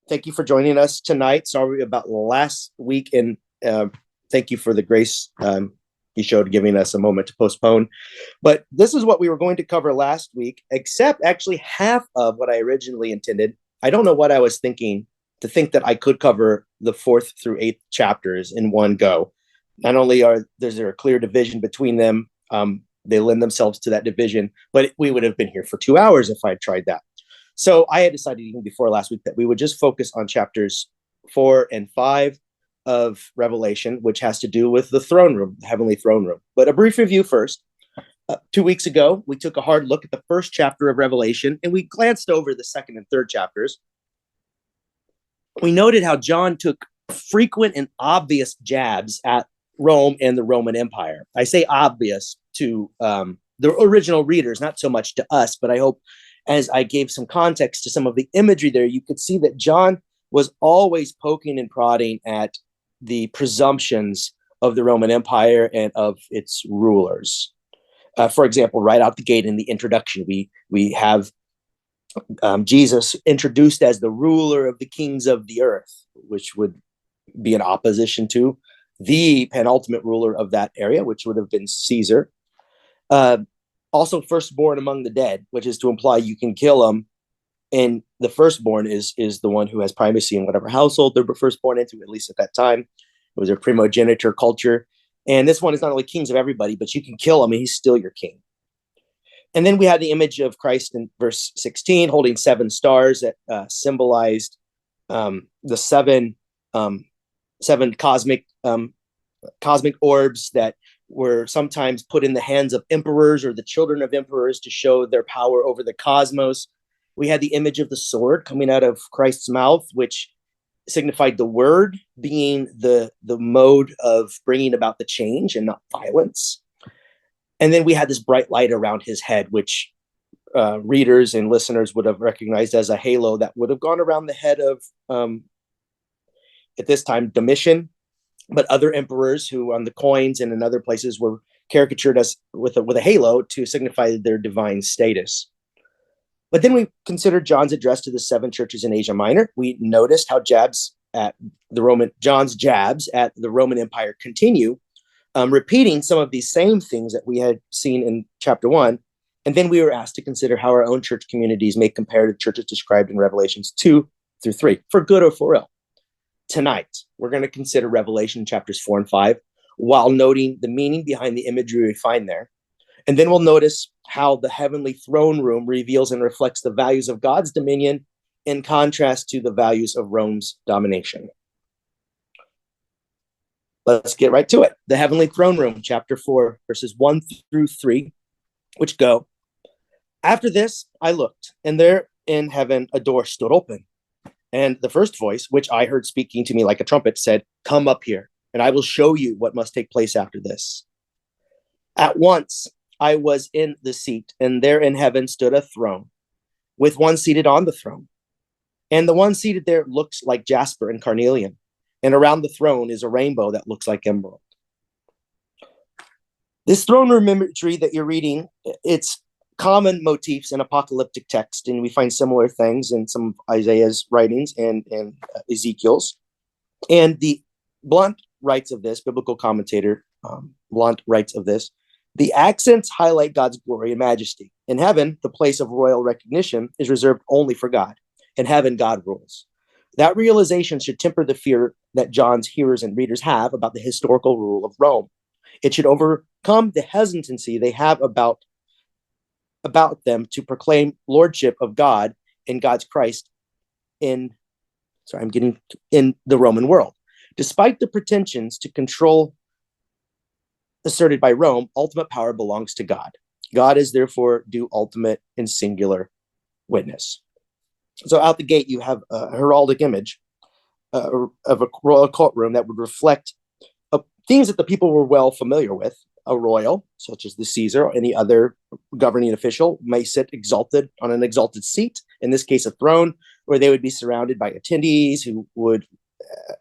Thank you for joining us tonight. Sorry about last week, and thank you for the grace you showed giving us a moment to postpone. But this is what we were going to cover last week, except actually half of what I originally intended. I don't know what I was thinking to think that I could cover the 4th through 8th chapters in one go. Not only is there a clear division between them, they lend themselves to that division, but we would have been here for 2 hours if I had tried that. So I had decided even before last week that we would just focus on chapters 4 and 5 of Revelation, which has to do with the throne room, the heavenly throne room. But a brief review first. 2 weeks ago, we took a hard look at the first chapter of Revelation, and we glanced over the second and third chapters. We noted how John took frequent and obvious jabs at Rome and the Roman Empire. I say obvious to the original readers, not so much to us, but I hope as I gave some context to some of the imagery there, you could see that John was always poking and prodding at the presumptions of the Roman Empire and of its rulers. For example, right out the gate in the introduction, we have Jesus introduced as the ruler of the kings of the earth, which would be in opposition to the penultimate ruler of that area, which would have been Caesar. Also firstborn among the dead, which is to imply you can kill them. And the firstborn is the one who has primacy in whatever household they're firstborn into, at least at that time. It was a primogeniture culture. And this one is not only kings of everybody, but you can kill him and he's still your king. And then we had the image of Christ in verse 16 holding 7 stars that symbolized the seven cosmic orbs that were sometimes put in the hands of emperors or the children of emperors to show their power over the cosmos. We had the image of the sword coming out of Christ's mouth, which signified the word being the mode of bringing about the change and not violence. And then we had this bright light around his head, which readers and listeners would have recognized as a halo that would have gone around the head of, at this time, Domitian, but other emperors who on the coins and in other places were caricatured as with a halo to signify their divine status. But then we considered John's address to the 7 churches in Asia Minor. We noticed how John's jabs at the Roman Empire continue, repeating some of these same things that we had seen in chapter 1. And then we were asked to consider how our own church communities may compare to churches described in Revelations 2 through 3, for good or for ill. Tonight, we're going to consider Revelation chapters 4 and 5 while noting the meaning behind the imagery we find there. And then we'll notice how the heavenly throne room reveals and reflects the values of God's dominion in contrast to the values of Rome's domination. Let's get right to it. The heavenly throne room, chapter 4, verses 1 through 3, which go, "After this, I looked, and there in heaven a door stood open. And the first voice, which I heard speaking to me like a trumpet, said, 'Come up here, and I will show you what must take place after this.' At once I was in the seat, and there in heaven stood a throne, with one seated on the throne. And the one seated there looks like jasper and carnelian, and around the throne is a rainbow that looks like emerald." This throne room imagery that you're reading, it's common motifs in apocalyptic text, and we find similar things in some of Isaiah's writings and Ezekiel's. And the Blunt writes of this, biblical commentator Blunt writes of this, "The accents highlight God's glory and majesty. In heaven, the place of royal recognition is reserved only for God. In heaven, God rules. That realization should temper the fear that John's hearers and readers have about the historical rule of Rome. It should overcome the hesitancy they have about them to proclaim lordship of God and God's Christ in the Roman world. Despite the pretensions to control asserted by Rome, ultimate power belongs to God. God is therefore due ultimate and singular witness." So out the gate, you have a heraldic image of a royal courtroom that would reflect themes that the people were well familiar with. A royal, such as the Caesar or any other governing official, may sit exalted on an exalted seat, in this case a throne, where they would be surrounded by attendees who would,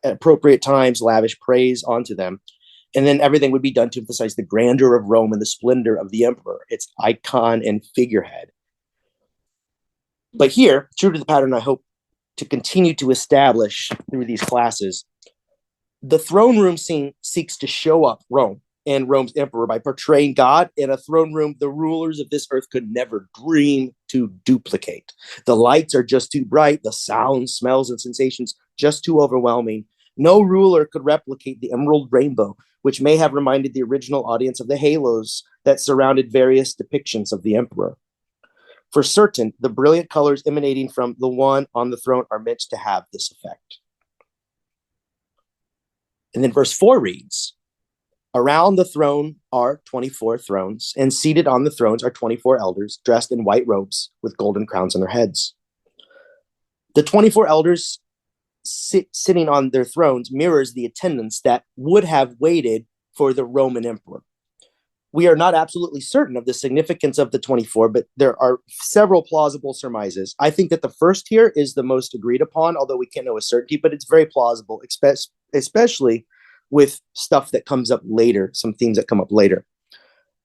at appropriate times, lavish praise onto them. And then everything would be done to emphasize the grandeur of Rome and the splendor of the emperor, its icon and figurehead. But here, true to the pattern I hope to continue to establish through these classes. The throne room scene seeks to show up Rome and Rome's emperor by portraying God in a throne room the rulers of this earth could never dream to duplicate. The lights are just too bright, the sounds, smells, and sensations just too overwhelming. No ruler could replicate the emerald rainbow, which may have reminded the original audience of the halos that surrounded various depictions of the emperor. For certain, the brilliant colors emanating from the one on the throne are meant to have this effect. And then verse 4 reads, around the throne are 24 thrones, and seated on the thrones are 24 elders dressed in white robes with golden crowns on their heads. The 24 elders sitting on their thrones mirrors the attendants that would have waited for the Roman emperor. We are not absolutely certain of the significance of the 24, but there are several plausible surmises. I think that the first here is the most agreed upon, although we can't know with certainty, but it's very plausible, especially with stuff that comes up later, some themes that come up later.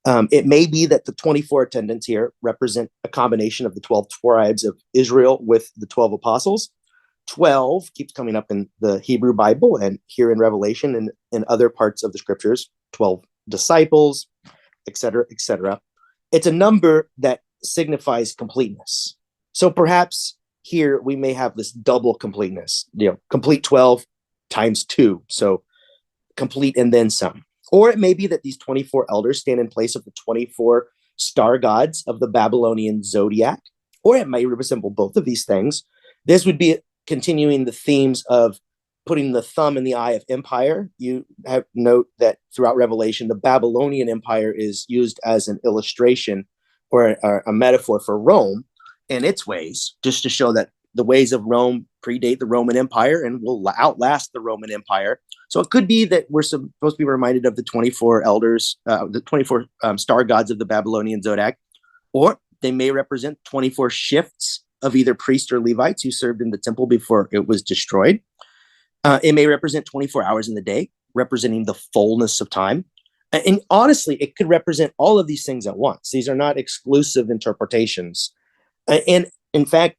It may be that the 24 attendants here represent a combination of the 12 tribes of Israel with the 12 apostles. 12 keeps coming up in the Hebrew Bible and here in Revelation and in other parts of the scriptures, 12 disciples, etc., etc. It's a number that signifies completeness. So perhaps here we may have this double completeness, complete 12 times 2. So complete and then some. Or it may be that these 24 elders stand in place of the 24 star gods of the Babylonian zodiac, or it may resemble both of these things. This would be continuing the themes of putting the thumb in the eye of empire. You have note that throughout Revelation, the Babylonian Empire is used as an illustration or a metaphor for Rome and its ways, just to show that the ways of Rome predate the Roman Empire and will outlast the Roman Empire. So it could be that we're supposed to be reminded of the 24 elders, the 24 star gods of the Babylonian zodiac, or they may represent 24 shifts of either priests or Levites who served in the temple before it was destroyed. It may represent 24 hours in the day, representing the fullness of time. And honestly, it could represent all of these things at once. These are not exclusive interpretations. And in fact,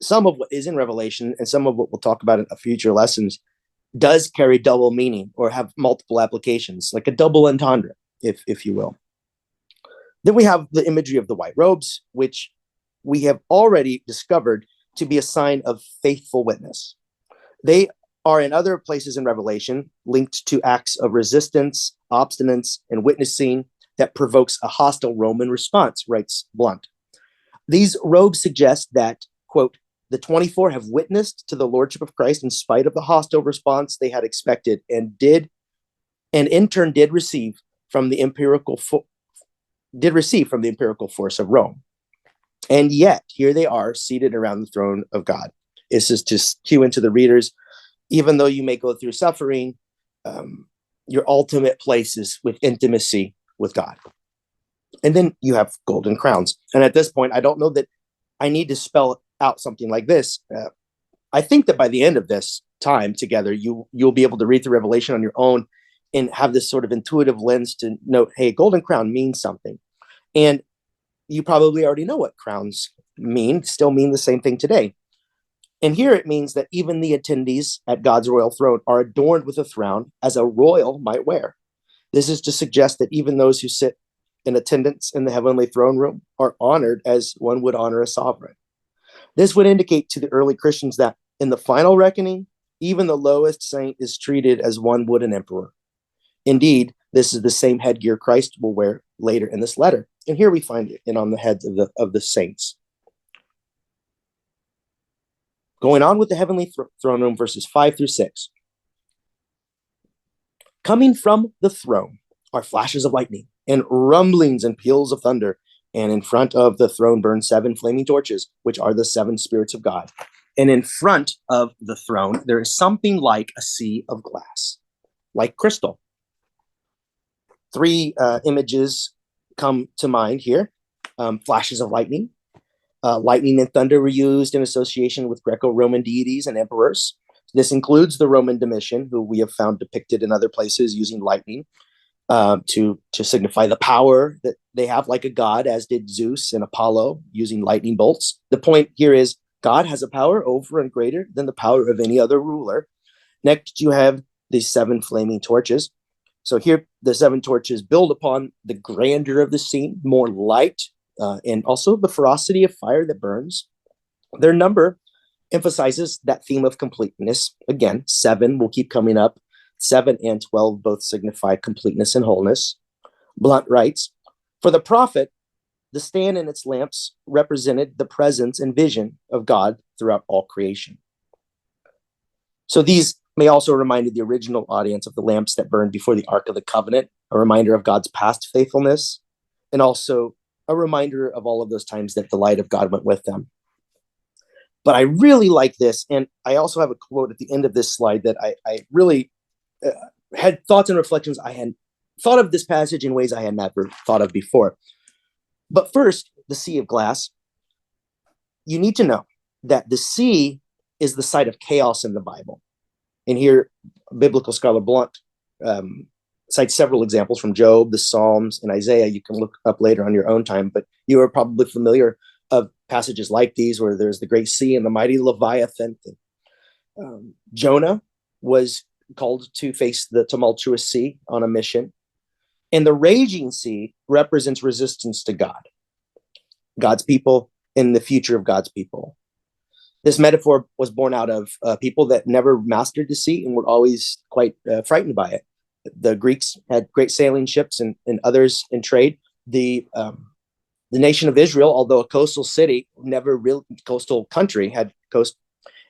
some of what is in Revelation and some of what we'll talk about in future lessons does carry double meaning or have multiple applications, like a double entendre, if you will. Then we have the imagery of the white robes, which we have already discovered to be a sign of faithful witness. They are in other places in Revelation linked to acts of resistance, obstinance, and witnessing that provokes a hostile Roman response, writes Blunt. These robes suggest that, quote, the 24 have witnessed to the lordship of Christ in spite of the hostile response they had expected and in turn did receive from the empirical force of Rome. And yet, here they are seated around the throne of God. This is to cue into the readers, even though you may go through suffering, your ultimate place is with intimacy with God. And then you have golden crowns. And at this point, I don't know that I need to spell out something like this. I think that by the end of this time together, you'll be able to read the Revelation on your own and have this sort of intuitive lens to note, hey, golden crown means something. And you probably already know what crowns still mean the same thing today. And here it means that even the attendees at God's royal throne are adorned with a crown as a royal might wear. This is to suggest that even those who sit in attendance in the heavenly throne room are honored as one would honor a sovereign. This would indicate to the early Christians that in the final reckoning, even the lowest saint is treated as one would an emperor. Indeed, this is the same headgear Christ will wear later in this letter. And here we find it on the heads of the saints. Going on with the heavenly throne room, verses 5 through 6. Coming from the throne are flashes of lightning and rumblings and peals of thunder. And in front of the throne burn 7 flaming torches, which are the 7 spirits of God. And in front of the throne, there is something like a sea of glass, like crystal. 3 images come to mind here. Flashes of lightning. Lightning and thunder were used in association with Greco-Roman deities and emperors. This includes the Roman Domitian, who we have found depicted in other places using lightning to signify the power that they have, like a god, as did Zeus and Apollo, using lightning bolts. The point here is God has a power over and greater than the power of any other ruler. Next, you have these 7 flaming torches. So here, the 7 torches build upon the grandeur of the scene, more light, and also the ferocity of fire that burns. Their number emphasizes that theme of completeness. Again, 7 will keep coming up. 7 and 12 both signify completeness and wholeness. Blunt writes, for the prophet, the stand and its lamps represented the presence and vision of God throughout all creation. So these may also remind the original audience of the lamps that burned before the Ark of the Covenant, a reminder of God's past faithfulness, and also a reminder of all of those times that the light of God went with them. But I really like this, and I also have a quote at the end of this slide that I really had thoughts and reflections. I had thought of this passage in ways I had never thought of before. But first, the sea of glass. You need to know that the sea is the site of chaos in the Bible. And here, biblical scholar Blunt cites several examples from Job, the Psalms, and Isaiah. You can look up later on your own time, but you are probably familiar of passages like these where there's the great sea and the mighty Leviathan. Jonah was called to face the tumultuous sea on a mission. And the raging sea represents resistance to God, God's people, and the future of God's people. This metaphor was born out of people that never mastered the sea and were always quite frightened by it. The Greeks had great sailing ships and others in trade. The nation of Israel, although a coastal city, never really coastal country, had coast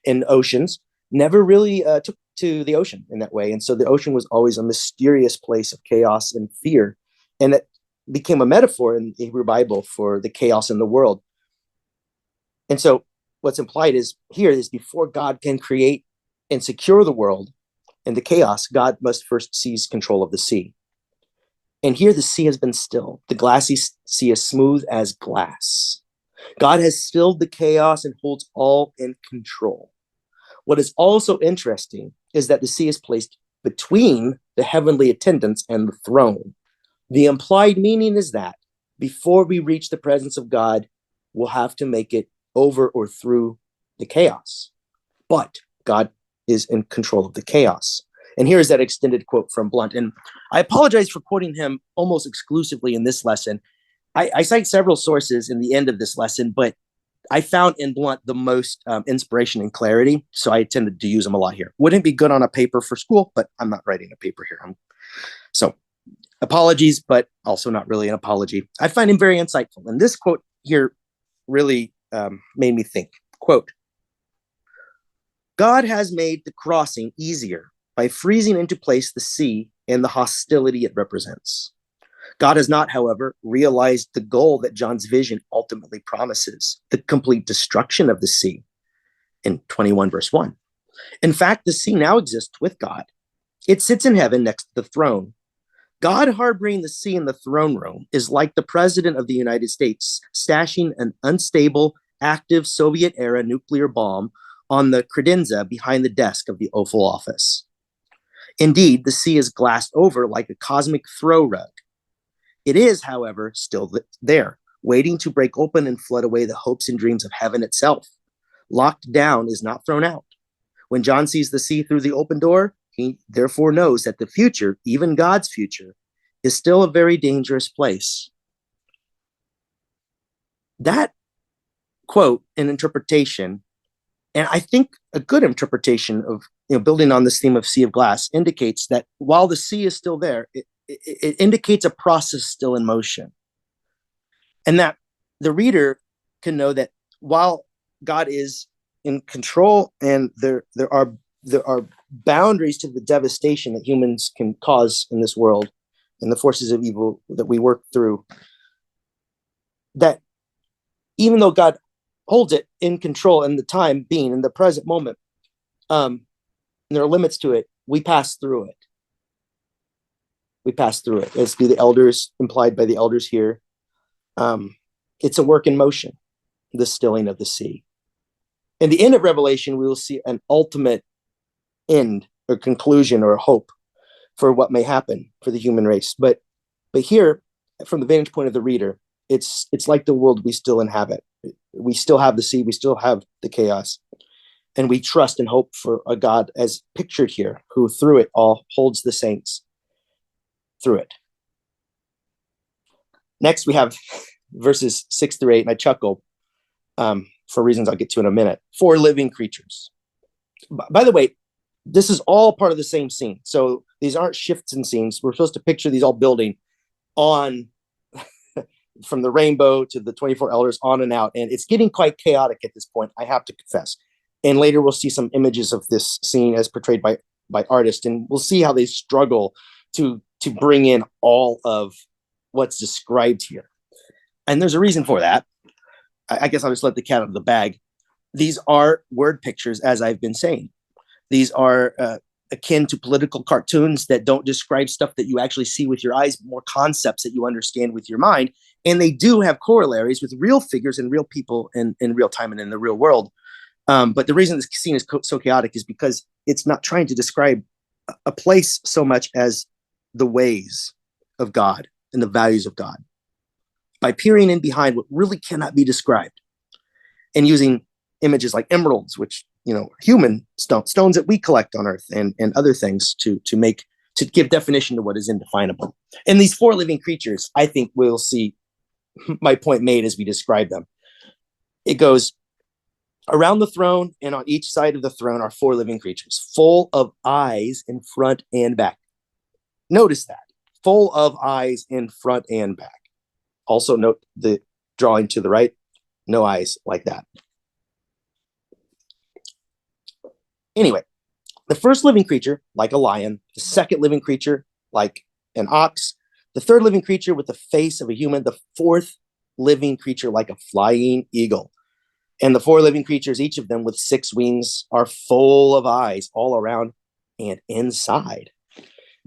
and oceans, never really took to the ocean in that way. And so the ocean was always a mysterious place of chaos and fear. And it became a metaphor in the Hebrew Bible for the chaos in the world. And so what's implied is here is before God can create and secure the world and the chaos, God must first seize control of the sea. And here the sea has been still. The glassy sea is smooth as glass. God has stilled the chaos and holds all in control. What is also interesting is that the sea is placed between the heavenly attendants and the throne. The implied meaning is that before we reach the presence of God, we'll have to make it over or through the chaos. But God is in control of the chaos. And here's that extended quote from Blunt. And I apologize for quoting him almost exclusively in this lesson. I cite several sources in the end of this lesson, but I found in Blunt the most inspiration and clarity, so I tended to use them a lot here. Wouldn't be good on a paper for school, but I'm not writing a paper here. So apologies, but also not really an apology. I find him very insightful. And this quote here really made me think. Quote, God has made the crossing easier by freezing into place the sea and the hostility it represents. God has not, however, realized the goal that John's vision ultimately promises, the complete destruction of the sea in 21 verse 1. In fact, the sea now exists with God. It sits in heaven next to the throne. God harboring the sea in the throne room is like the president of the United States stashing an unstable, active Soviet-era nuclear bomb on the credenza behind the desk of the Oval Office. Indeed, the sea is glassed over like a cosmic throw rug. It is, however, still there, waiting to break open and flood away the hopes and dreams of heaven itself. Locked down is not thrown out. When John sees the sea through the open door, he therefore knows that the future, even God's future, is still a very dangerous place. That quote and interpretation, and I think a good interpretation of building on this theme of sea of glass, indicates that while the sea is still there, it indicates a process still in motion. And that the reader can know that while God is in control and there are boundaries to the devastation that humans can cause in this world and the forces of evil that we work through, that even though God holds it in control in the time being, in the present moment, and there are limits to it, we pass through it. We pass through it, as do the elders, implied by the elders here. It's a work in motion, the stilling of the sea. In the end of Revelation, we will see an ultimate end or conclusion or hope for what may happen for the human race. But here, from the vantage point of the reader, it's like the world we still inhabit. We still have the sea, we still have the chaos, and we trust and hope for a God as pictured here, who through it all holds the saints through it. Next, we have verses 6-8, and I chuckle for reasons I'll get to in a minute. 4 living creatures. By the way, this is all part of the same scene. So these aren't shifts in scenes. We're supposed to picture these all building on from the rainbow to the 24 elders on and out. And it's getting quite chaotic at this point, I have to confess. And later we'll see some images of this scene as portrayed by artists, and we'll see how they struggle to bring in all of what's described here. And there's a reason for that. I guess I'll just let the cat out of the bag. These are word pictures, as I've been saying. These are akin to political cartoons that don't describe stuff that you actually see with your eyes, more concepts that you understand with your mind. And they do have corollaries with real figures and real people in real time and in the real world. But the reason this scene is so chaotic is because it's not trying to describe a place so much as the ways of God and the values of God. By peering in behind what really cannot be described and using images like emeralds, which, human stones that we collect on earth, and other things to give definition to what is indefinable. And these 4 living creatures, I think we'll see my point made as we describe them. It goes, around the throne and on each side of the throne are 4 living creatures, full of eyes in front and back. Notice that, full of eyes in front and back. Also note the drawing to the right, no eyes like that. Anyway, the first living creature, like a lion, the second living creature, like an ox, the third living creature with the face of a human, the fourth living creature like a flying eagle. And the 4 living creatures, each of them with 6 wings, are full of eyes all around and inside.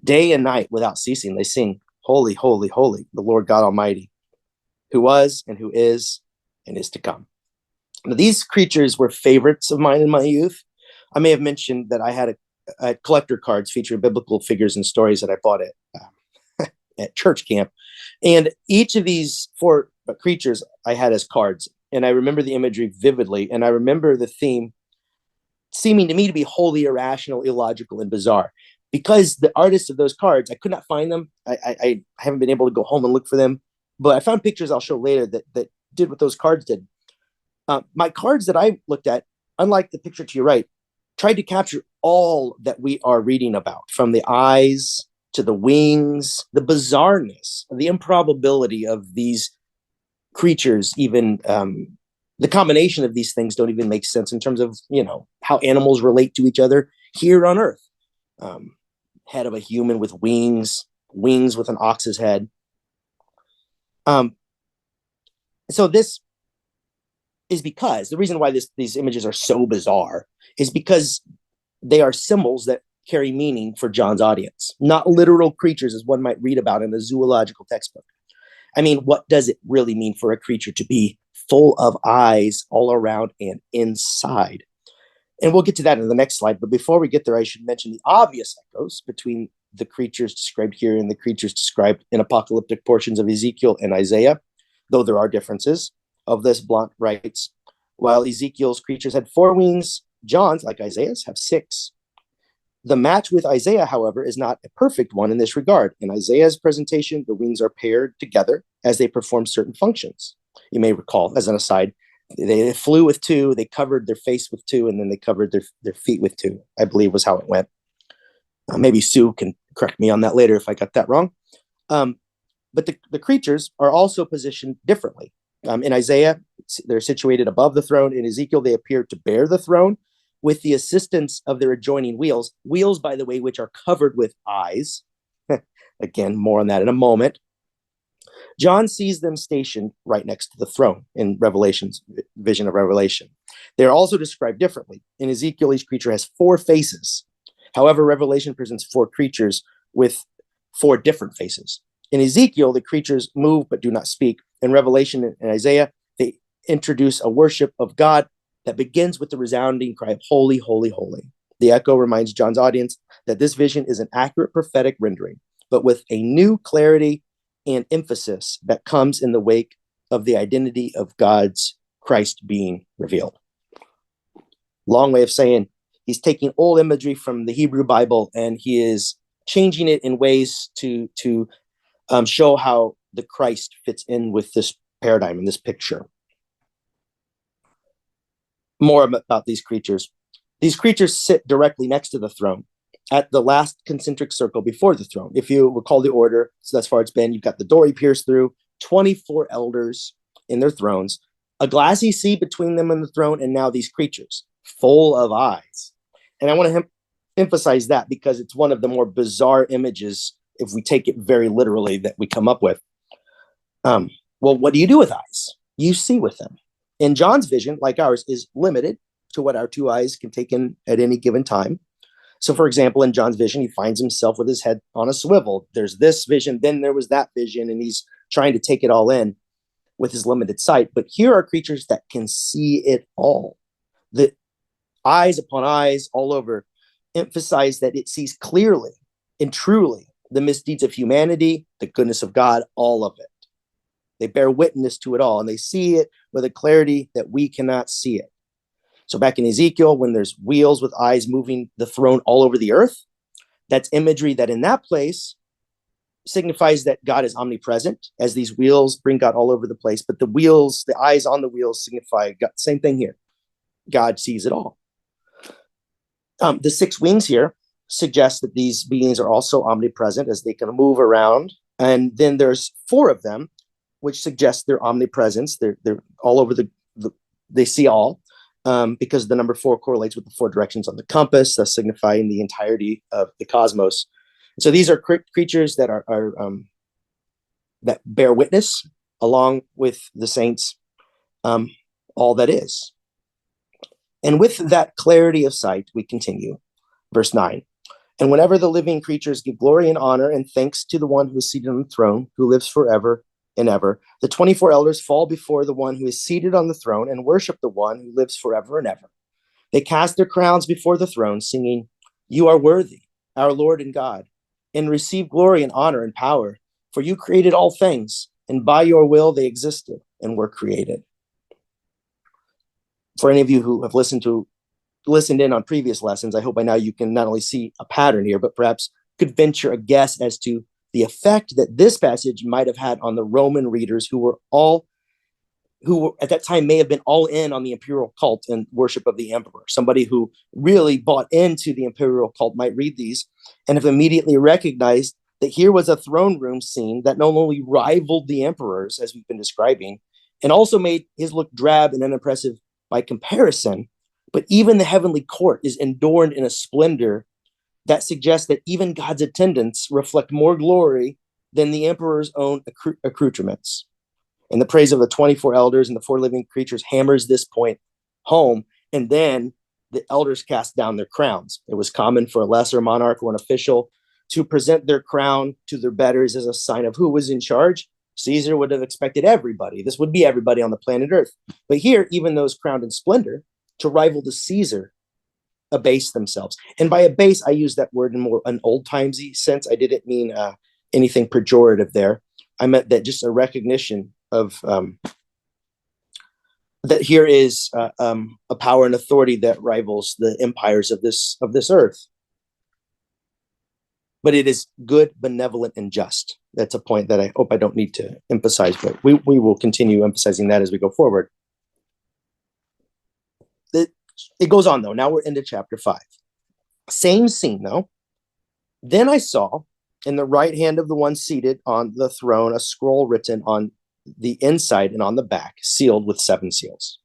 Day and night without ceasing, they sing, "Holy, holy, holy, the Lord God Almighty, who was and who is and is to come." Now, these creatures were favorites of mine in my youth. I may have mentioned that I had collector cards featuring biblical figures and stories that I bought at church camp. And each of these 4 creatures I had as cards. And I remember the imagery vividly. And I remember the theme seeming to me to be wholly irrational, illogical, and bizarre. Because the artists of those cards, I could not find them. I haven't been able to go home and look for them. But I found pictures I'll show later that did what those cards did. My cards that I looked at, unlike the picture to your right, tried to capture all that we are reading about, from the eyes to the wings, the bizarreness, the improbability of these creatures. Even the combination of these things don't even make sense in terms of, how animals relate to each other here on Earth. Head of a human with wings with an ox's head. So this is because the reason why these images are so bizarre is because they are symbols that carry meaning for John's audience, not literal creatures as one might read about in a zoological textbook. I mean, what does it really mean for a creature to be full of eyes all around and inside? And we'll get to that in the next slide. But before we get there, I should mention the obvious echoes between the creatures described here and the creatures described in apocalyptic portions of Ezekiel and Isaiah, though there are differences. Of this, Blount writes, while Ezekiel's creatures had 4 wings, John's, like Isaiah's, have 6. The match with Isaiah, however, is not a perfect one in this regard. In Isaiah's presentation, the wings are paired together as they perform certain functions. You may recall, as an aside, they flew with 2, they covered their face with 2, and then they covered their feet with 2, I believe was how it went. Maybe Sue can correct me on that later if I got that wrong. But the creatures are also positioned differently. In Isaiah, they're situated above the throne. In Ezekiel, they appear to bear the throne with the assistance of their adjoining wheels. Wheels, by the way, which are covered with eyes. Again, more on that in a moment. John sees them stationed right next to the throne in Revelation's vision of Revelation. They're also described differently. In Ezekiel, each creature has 4 faces. However, Revelation presents 4 creatures with 4 different faces. In Ezekiel, the creatures move but do not speak. In Revelation and Isaiah, they introduce a worship of God that begins with the resounding cry of holy, holy, holy. The echo reminds John's audience that this vision is an accurate prophetic rendering, but with a new clarity and emphasis that comes in the wake of the identity of God's Christ being revealed. Long way of saying he's taking old imagery from the Hebrew Bible and he is changing it in ways to show how the Christ fits in with this paradigm and this picture. More about these creatures. These creatures sit directly next to the throne at the last concentric circle before the throne. If you recall the order, so that's far it's been, you've got the door he pierced through, 24 elders in their thrones, a glassy sea between them and the throne, and now these creatures full of eyes. And I want to emphasize that because it's one of the more bizarre images, if we take it very literally, that we come up with. Well, what do you do with eyes? You see with them. And John's vision, like ours, is limited to what our two eyes can take in at any given time. So, for example, in John's vision, he finds himself with his head on a swivel. There's this vision, then there was that vision, and he's trying to take it all in with his limited sight. But here are creatures that can see it all. The eyes upon eyes all over emphasize that it sees clearly and truly the misdeeds of humanity, the goodness of God, all of it. They bear witness to it all, and they see it with a clarity that we cannot see it. So back in Ezekiel, when there's wheels with eyes moving the throne all over the earth, that's imagery that in that place signifies that God is omnipresent, as these wheels bring God all over the place. But the wheels, the eyes on the wheels signify God. Same thing here. God sees it all. The 6 wings here suggest that these beings are also omnipresent as they can move around. And then there's 4 of them, which suggests their omnipresence. They're all over they see all. Because the number 4 correlates with the 4 directions on the compass, thus signifying the entirety of the cosmos. So these are creatures that are that bear witness along with the saints, all that is. And with that clarity of sight, we continue. Verse 9. And whenever the living creatures give glory and honor and thanks to the one who is seated on the throne, who lives forever and ever, the 24 elders fall before the one who is seated on the throne and worship the one who lives forever and ever. They cast their crowns before the throne, singing, "You are worthy, our Lord and God, and receive glory and honor and power, for you created all things, and by your will they existed and were created." For any of you who have listened in on previous lessons, I hope by now you can not only see a pattern here, but perhaps could venture a guess as to the effect that this passage might have had on the Roman readers who at that time may have been all in on the imperial cult and worship of the emperor. Somebody who really bought into the imperial cult might read these and have immediately recognized that here was a throne room scene that not only rivaled the emperor's, as we've been describing, and also made his look drab and unimpressive by comparison, but even the heavenly court is adorned in a splendor that suggests that even God's attendants reflect more glory than the emperor's own accoutrements. And the praise of the 24 elders and the 4 living creatures hammers this point home. And then the elders cast down their crowns. It was common for a lesser monarch or an official to present their crown to their betters as a sign of who was in charge. Caesar would have expected everybody. This would be everybody on the planet Earth. But here, even those crowned in splendor, to rival the Caesar, abase themselves. And by abase, I use that word in more an old-timesy sense. I didn't mean anything pejorative there. I meant that just a recognition of that here is a power and authority that rivals the empires of this earth. But it is good, benevolent, and just. That's a point that I hope I don't need to emphasize, but we will continue emphasizing that as we go forward. It goes on, though. Now we're into chapter 5. Same scene, though. Then I saw in the right hand of the one seated on the throne a scroll written on the inside and on the back, sealed with 7 seals.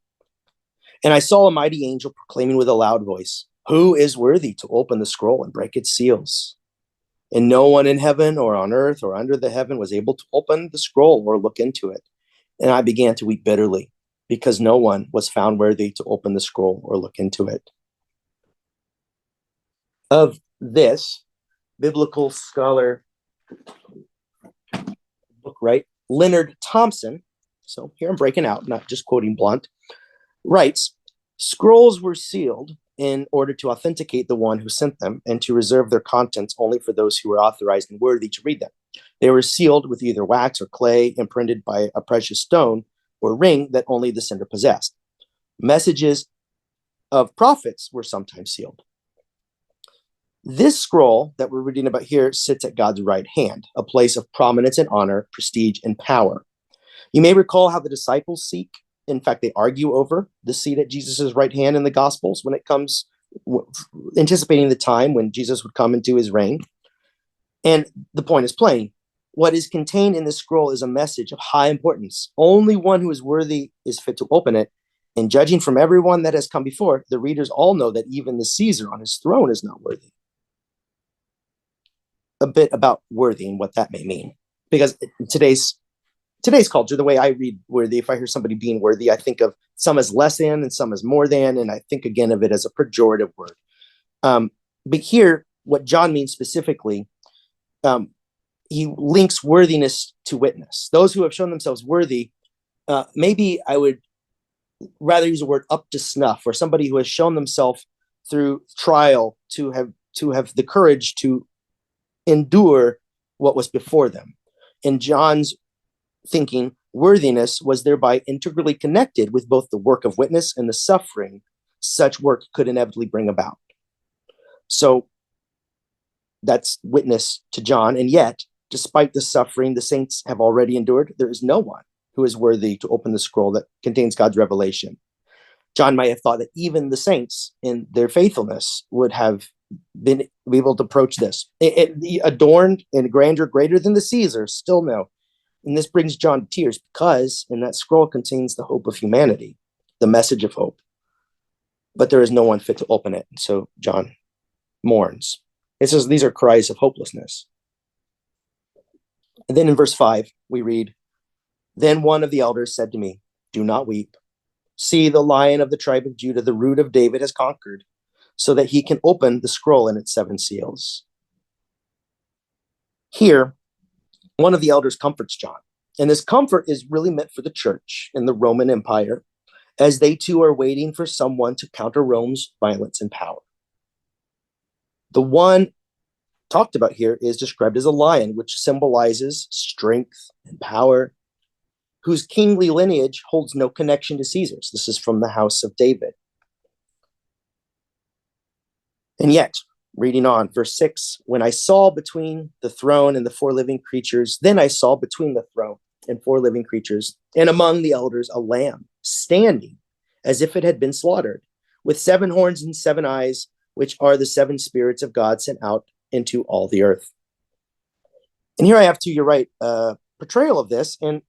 And I saw a mighty angel proclaiming with a loud voice, "Who is worthy to open the scroll and break its seals?" And no one in heaven or on earth or under the heaven was able to open the scroll or look into it. And I began to weep bitterly, because no one was found worthy to open the scroll or look into it. Of this, biblical scholar, book Leonard Thompson, so here I'm breaking out, not just quoting Blunt, writes, "Scrolls were sealed in order to authenticate the one who sent them and to reserve their contents only for those who were authorized and worthy to read them. They were sealed with either wax or clay imprinted by a precious stone or ring that only the sender possessed. Messages of prophets were sometimes sealed. This scroll that we're reading about here sits at God's right hand, a place of prominence and honor, prestige, and power. You may recall how the disciples seek. In fact, they argue over the seat at Jesus' right hand in the Gospels when it comes, anticipating the time when Jesus would come into his reign. And the point is plain. What is contained in this scroll is a message of high importance. Only one who is worthy is fit to open it. And judging from everyone that has come before, the readers all know that even the Caesar on his throne is not worthy. A bit about worthy and what that may mean. Because in today's culture, the way I read worthy, if I hear somebody being worthy, I think of some as less than and some as more than, and I think again of it as a pejorative word. But here, what John means specifically, he links worthiness to witness. Those who have shown themselves worthy, maybe I would rather use the word up to snuff, or somebody who has shown themselves through trial to have the courage to endure what was before them. In John's thinking, worthiness was thereby integrally connected with both the work of witness and the suffering such work could inevitably bring about. So that's witness to John. And yet, despite the suffering the saints have already endured, there is no one who is worthy to open the scroll that contains God's revelation. John might have thought that even the saints in their faithfulness would have been able to approach this. Adorned in grandeur greater than the Caesars, still no. And this brings John to tears because in that scroll contains the hope of humanity, the message of hope. But there is no one fit to open it. So John mourns. It says these are cries of hopelessness. And then in verse 5, we read, "Then one of the elders said to me, 'Do not weep. See, the Lion of the tribe of Judah, the Root of David, has conquered, so that he can open the scroll and its 7 seals.'" Here, one of the elders comforts John. And this comfort is really meant for the church in the Roman Empire, as they too are waiting for someone to counter Rome's violence and power. The one talked about here is described as a lion, which symbolizes strength and power, whose kingly lineage holds no connection to Caesar's. This is from the house of David. And yet, reading on, verse 6, "When I saw between the throne and the 4 living creatures, then I saw between the throne and 4 living creatures, and among the elders a lamb, standing as if it had been slaughtered, with 7 horns and 7 eyes, which are the 7 spirits of God sent out into all the earth." And here I have to your right portrayal of this. And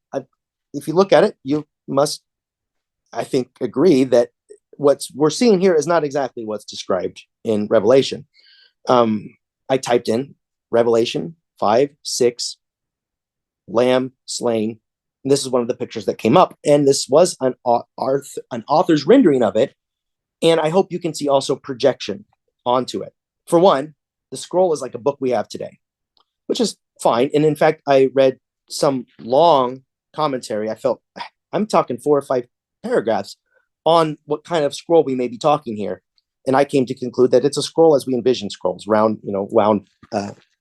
if you look at it, you must, I think, agree that what we're seeing here is not exactly what's described in Revelation. I typed in Revelation 5:6, lamb slain. And this is one of the pictures that came up. And this was an author's rendering of it. And I hope you can see also projection onto it. For one, the scroll is like a book we have today, which is fine. And in fact, I read some long commentary. I felt I'm talking 4 or 5 paragraphs on what kind of scroll we may be talking here. And I came to conclude that it's a scroll as we envision scrolls, round, wound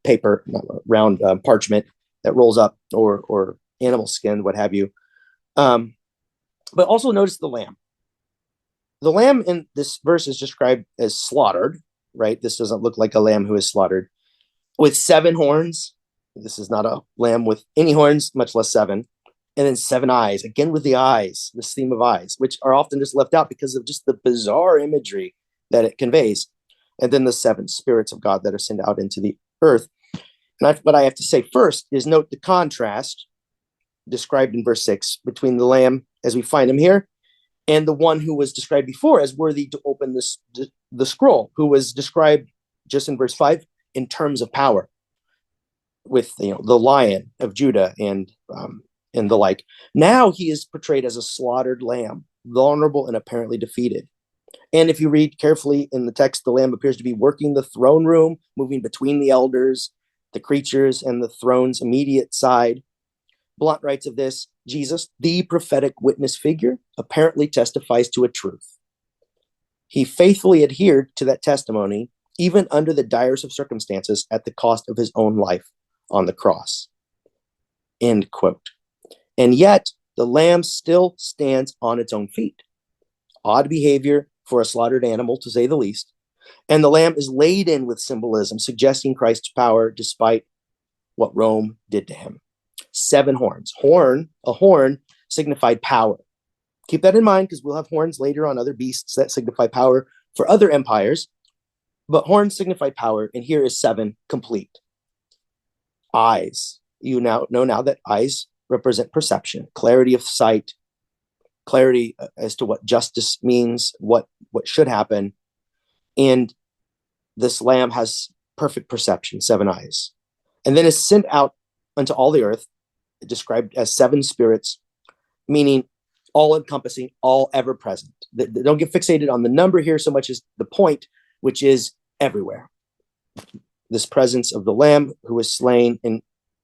paper, round parchment that rolls up, or animal skin, what have you. But also notice the lamb. The lamb in this verse is described as slaughtered, right? This doesn't look like a lamb who is slaughtered, with 7 horns. This is not a lamb with any horns, much less 7. And then 7 eyes, again with the eyes, this theme of eyes, which are often just left out because of just the bizarre imagery that it conveys. And then the 7 spirits of God that are sent out into the earth. And what I have to say first is note the contrast described in verse 6 between the lamb as we find him here and the one who was described before as worthy to open the scroll, who was described just in verse 5 in terms of power, with the Lion of Judah and the like. Now he is portrayed as a slaughtered lamb, vulnerable and apparently defeated. And if you read carefully in the text, the lamb appears to be working the throne room, moving between the elders, the creatures, and the throne's immediate side. Blount writes of this, Jesus, the prophetic witness figure, apparently testifies to a truth. He faithfully adhered to that testimony, even under the direst of circumstances, at the cost of his own life on the cross. End quote. And yet, the lamb still stands on its own feet. Odd behavior for a slaughtered animal, to say the least. And the lamb is laden with symbolism, suggesting Christ's power despite what Rome did to him. 7 horns. A horn signified power. Keep that in mind, because we'll have horns later on other beasts that signify power for other empires. But horns signified power, and here is 7 complete. Eyes. You now know that eyes represent perception, clarity of sight, clarity as to what justice means, what should happen. And this lamb has perfect perception, 7 eyes. And then is sent out unto all the earth, described as 7 spirits, meaning all encompassing, all ever present. Don't get fixated on the number here so much as the point, which is everywhere. This presence of the lamb who was slain and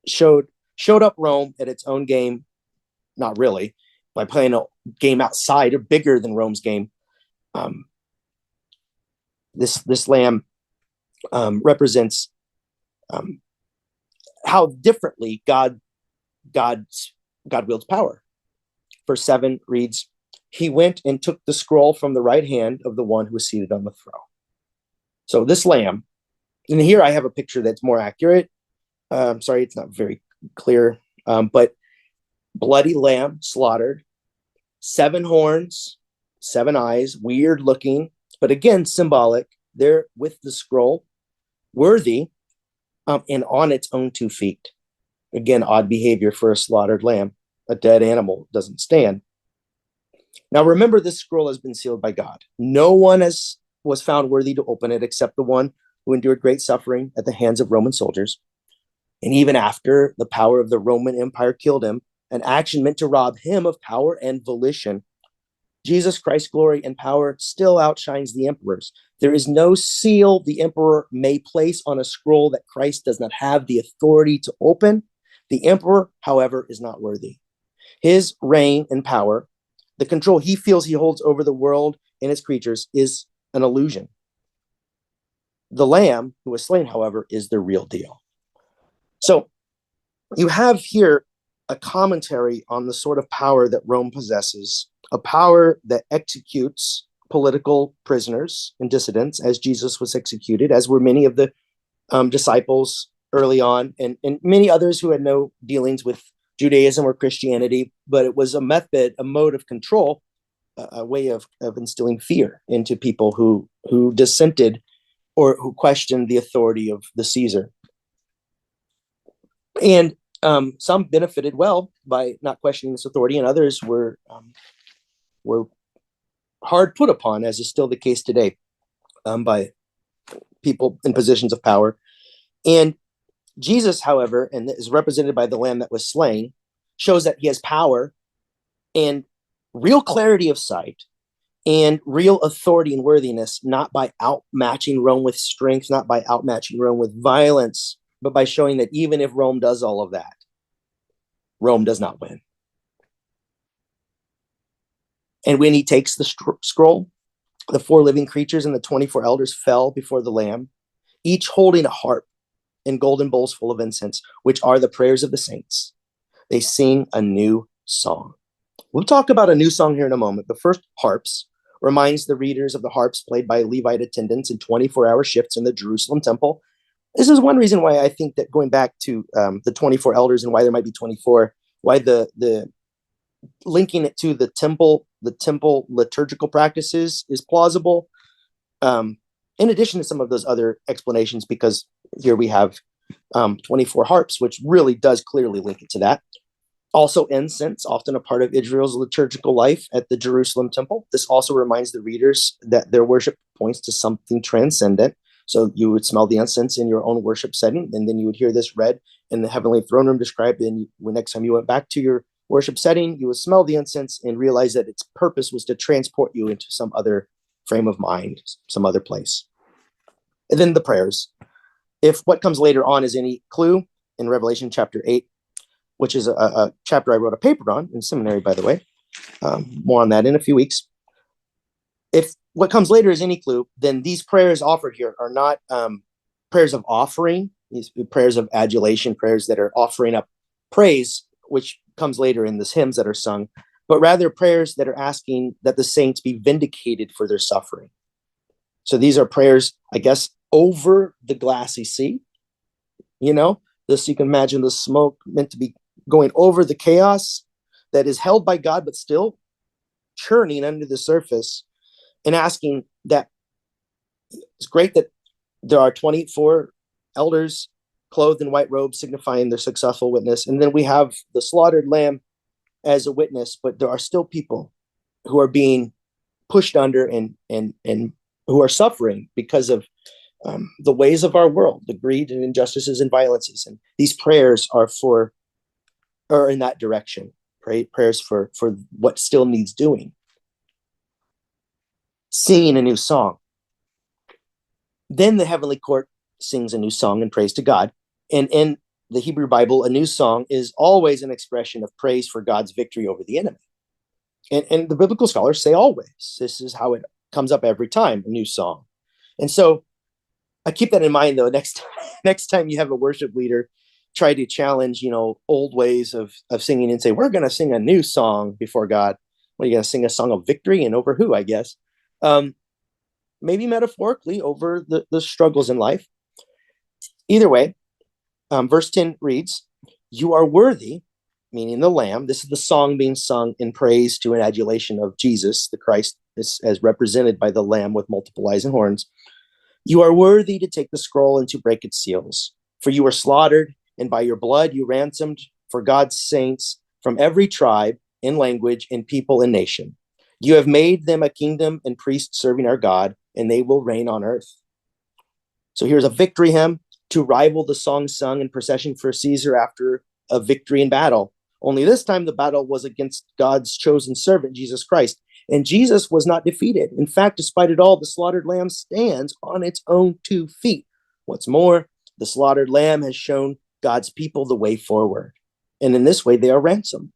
showed up Rome at its own game, not really, by playing a game outside or bigger than Rome's game. This lamb represents how differently God wields power. Verse 7 reads, he went and took the scroll from the right hand of the one who was seated on the throne. So this lamb, and here I have a picture that's more accurate. Sorry, it's not very clear, but bloody lamb slaughtered, 7 horns, 7 eyes, weird looking, but again, symbolic. There with the scroll, worthy, and on its own 2 feet. Again, odd behavior for a slaughtered lamb. A dead animal doesn't stand. Now remember, this scroll has been sealed by God. No one was found worthy to open it except the one who endured great suffering at the hands of Roman soldiers. And even after the power of the Roman Empire killed him, an action meant to rob him of power and volition, Jesus Christ's glory and power still outshines the emperor's. There is no seal the emperor may place on a scroll that Christ does not have the authority to open. The emperor, however, is not worthy. His reign and power, the control he feels he holds over the world and its creatures, is an illusion. The lamb who was slain, however, is the real deal. So you have here a commentary on the sort of power that Rome possesses, a power that executes political prisoners and dissidents, as Jesus was executed, as were many of the disciples early on, and many others who had no dealings with Judaism or Christianity, but it was a mode of control, a way of instilling fear into people who dissented or who questioned the authority of the Caesar. And some benefited well by not questioning this authority, and others were hard put upon, as is still the case today, by people in positions of power. And Jesus, however, and is represented by the lamb that was slain, shows that he has power and real clarity of sight and real authority and worthiness, not by outmatching Rome with strength, not by outmatching Rome with violence, but by showing that even if Rome does all of that, Rome does not win. And when he takes the scroll, the 4 living creatures and the 24 elders fell before the lamb, each holding a harp and golden bowls full of incense, which are the prayers of the saints. They sing a new song. We'll talk about a new song here in a moment. The first, harps, reminds the readers of the harps played by Levite attendants in 24-hour shifts in the Jerusalem temple. This is one reason why I think that going back to the 24 elders and why there might be 24, why the linking it to the temple liturgical practices is plausible. In addition to some of those other explanations, because here we have 24 harps, which really does clearly link it to that. Also, incense, often a part of Israel's liturgical life at the Jerusalem temple. This also reminds the readers that their worship points to something transcendent. So you would smell the incense in your own worship setting, and then you would hear this read in the heavenly throne room described. And when next time you went back to your worship setting, you would smell the incense and realize that its purpose was to transport you into some other frame of mind, some other place. And then the prayers. If what comes later on is any clue, in Revelation chapter 8, which is a chapter I wrote a paper on in seminary, by the way. More on that in a few weeks. If what comes later is any clue, then these prayers offered here are not prayers of offering, these prayers of adulation, prayers that are offering up praise which comes later in this hymns that are sung, but rather prayers that are asking that the saints be vindicated for their suffering. So these are prayers, I guess, over the glassy sea. This, you can imagine the smoke meant to be going over the chaos that is held by God, but still churning under the surface, and asking that it's great that there are 24 elders clothed in white robes signifying their successful witness. And then we have the slaughtered lamb as a witness, but there are still people who are being pushed under and who are suffering because of the ways of our world, the greed and injustices and violences. And these prayers are in that direction, right? Prayers for what still needs doing. Singing a new song. Then the heavenly court sings a new song and praise to God. And in the Hebrew Bible, a new song is always an expression of praise for God's victory over the enemy. And the biblical scholars say always. This is how it comes up every time, a new song. And so I keep that in mind, though. Next time you have a worship leader try to challenge, old ways of singing and say, we're going to sing a new song before God. Well, you're going to sing a song of victory, and over who, I guess. Maybe metaphorically over the struggles in life. Either way, verse 10 reads, you are worthy, meaning the Lamb. This is the song being sung in praise to an adulation of Jesus, the Christ, as represented by the Lamb with multiple eyes and horns. You are worthy to take the scroll and to break its seals. For you were slaughtered, and by your blood you ransomed for God's saints from every tribe and language and people and nation. You have made them a kingdom and priests serving our God, and they will reign on earth. So here's a victory hymn to rival the song sung in procession for Caesar after a victory in battle. Only this time the battle was against God's chosen servant, Jesus Christ. And Jesus was not defeated. In fact, despite it all, the slaughtered lamb stands on its own 2 feet. What's more, the slaughtered lamb has shown God's people the way forward. And in this way, they are ransomed.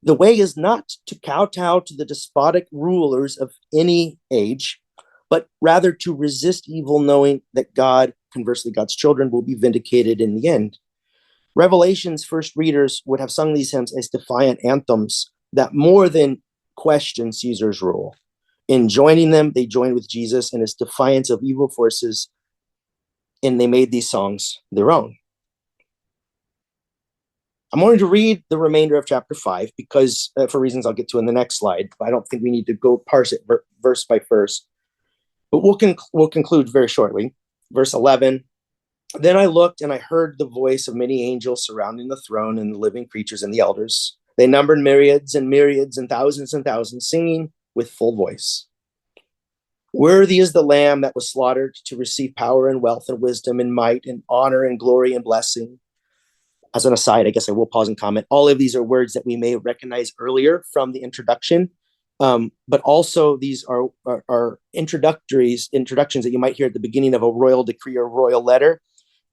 The way is not to kowtow to the despotic rulers of any age, but rather to resist evil, knowing that God, conversely, God's children, will be vindicated in the end. Revelation's first readers would have sung these hymns as defiant anthems that more than question Caesar's rule. In joining them, they joined with Jesus in his defiance of evil forces, and they made these songs their own. I'm going to read the remainder of chapter 5 because, for reasons I'll get to in the next slide, I don't think we need to go parse it verse by verse. But we'll conclude very shortly. Verse 11, then I looked and I heard the voice of many angels surrounding the throne and the living creatures and the elders. They numbered myriads and thousands, singing with full voice. Worthy is the Lamb that was slaughtered to receive power and wealth and wisdom and might and honor and glory and blessing. As an aside, I guess I will pause and comment. All of these are words that we may recognize earlier from the introduction, but also these are introductions that you might hear at the beginning of a royal decree or royal letter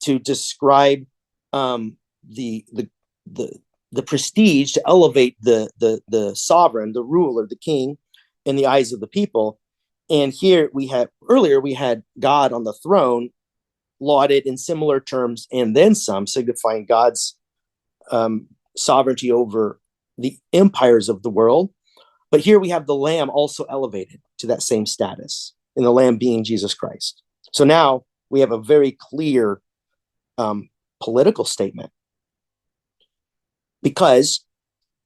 to describe the prestige, to elevate the sovereign, the ruler, the king, in the eyes of the people. And here we had God on the throne lauded in similar terms, and then some, signifying God's sovereignty over the empires of the world. But here we have the Lamb also elevated to that same status, and the Lamb being Jesus Christ. So now we have a very clear political statement, because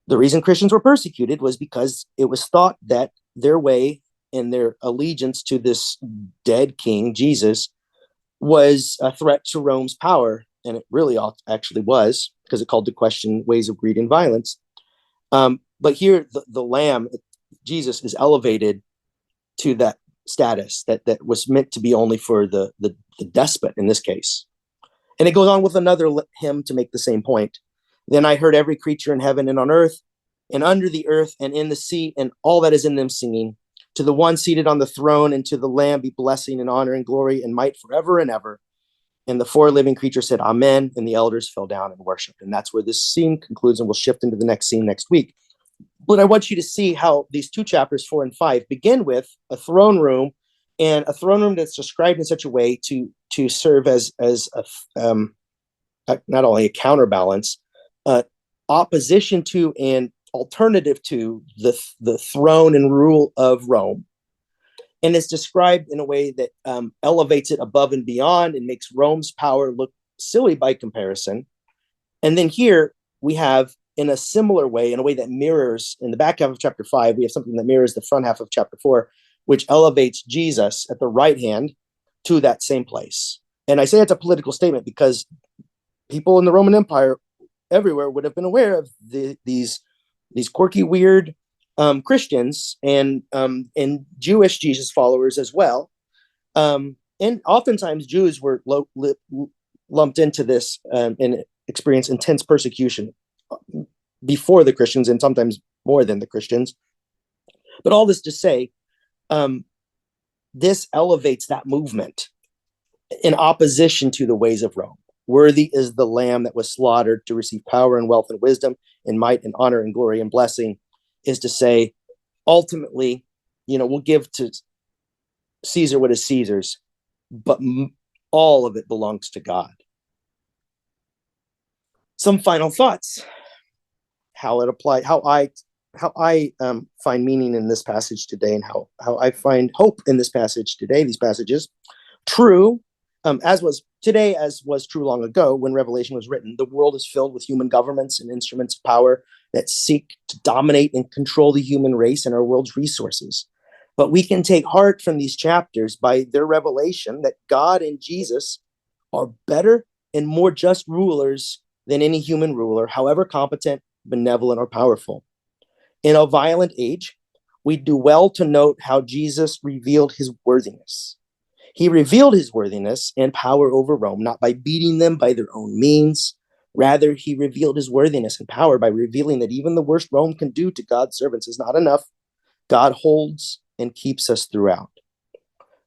the reason Christians were persecuted was because it was thought that their way and their allegiance to this dead king, Jesus, was a threat to Rome's power. And it really actually was, because it called to question ways of greed and violence. But here the Lamb, Jesus, is elevated to that status that was meant to be only for the despot in this case. And it goes on with another hymn to make the same point. Then I heard every creature in heaven and on earth and under the earth and in the sea and all that is in them singing, to the one seated on the throne and to the Lamb be blessing and honor and glory and might forever and ever. And the 4 living creatures said, Amen. And the elders fell down and worshiped. And that's where this scene concludes, and we'll shift into the next scene next week. But I want you to see how these 2 chapters, 4 and 5, begin with a throne room, and a throne room that's described in such a way to serve as not only a counterbalance, opposition to and alternative to the throne and rule of Rome. And it's described in a way that elevates it above and beyond and makes Rome's power look silly by comparison. And then here we have, in a similar way, in a way that mirrors, in the back half of chapter 5, we have something that mirrors the front half of chapter 4, which elevates Jesus at the right hand to that same place. And I say it's a political statement because people in the Roman Empire everywhere would have been aware of these quirky, weird Christians and Jewish Jesus followers as well. And oftentimes Jews were lumped into this and experience intense persecution before the Christians and sometimes more than the Christians. But all this to say, this elevates that movement in opposition to the ways of Rome. Worthy is the Lamb that was slaughtered to receive power and wealth and wisdom and might and honor and glory and blessing, is to say, ultimately, we'll give to Caesar what is Caesar's, but all of it belongs to God. Some final thoughts. How it applies, how I find meaning in this passage today, and how I find hope in this passage today, these passages. True, as was true long ago when Revelation was written, the world is filled with human governments and instruments of power that seek to dominate and control the human race and our world's resources. But we can take heart from these chapters by their revelation that God and Jesus are better and more just rulers than any human ruler, however competent, benevolent, or powerful. In a violent age, we do well to note how Jesus revealed his worthiness. He revealed his worthiness and power over Rome, not by beating them by their own means. Rather, he revealed his worthiness and power by revealing that even the worst Rome can do to God's servants is not enough. God holds and keeps us throughout.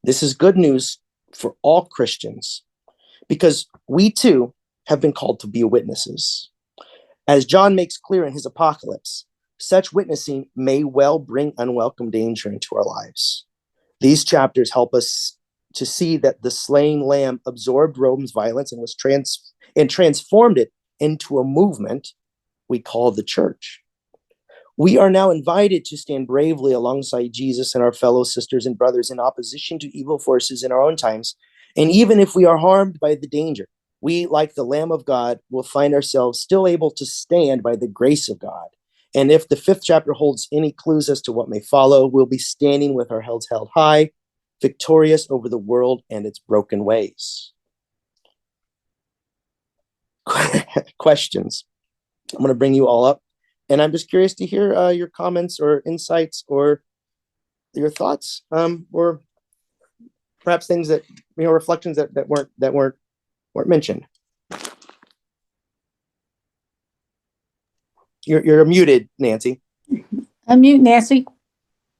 This is good news for all Christians because we too have been called to be witnesses. As John makes clear in his Apocalypse, such witnessing may well bring unwelcome danger into our lives. These chapters help us to see that the slain lamb absorbed Rome's violence and was transformed it into a movement we call the church. We are now invited to stand bravely alongside Jesus and our fellow sisters and brothers in opposition to evil forces in our own times. And even if we are harmed by the danger, we, like the Lamb of God, will find ourselves still able to stand by the grace of God. And if the 5th chapter holds any clues as to what may follow, we'll be standing with our heads held high, victorious over the world and its broken ways. Questions. I'm going to bring you all up, and I'm just curious to hear your comments or insights or your thoughts, or perhaps things that, reflections that weren't mentioned. You're muted, Nancy. Unmute, Nancy.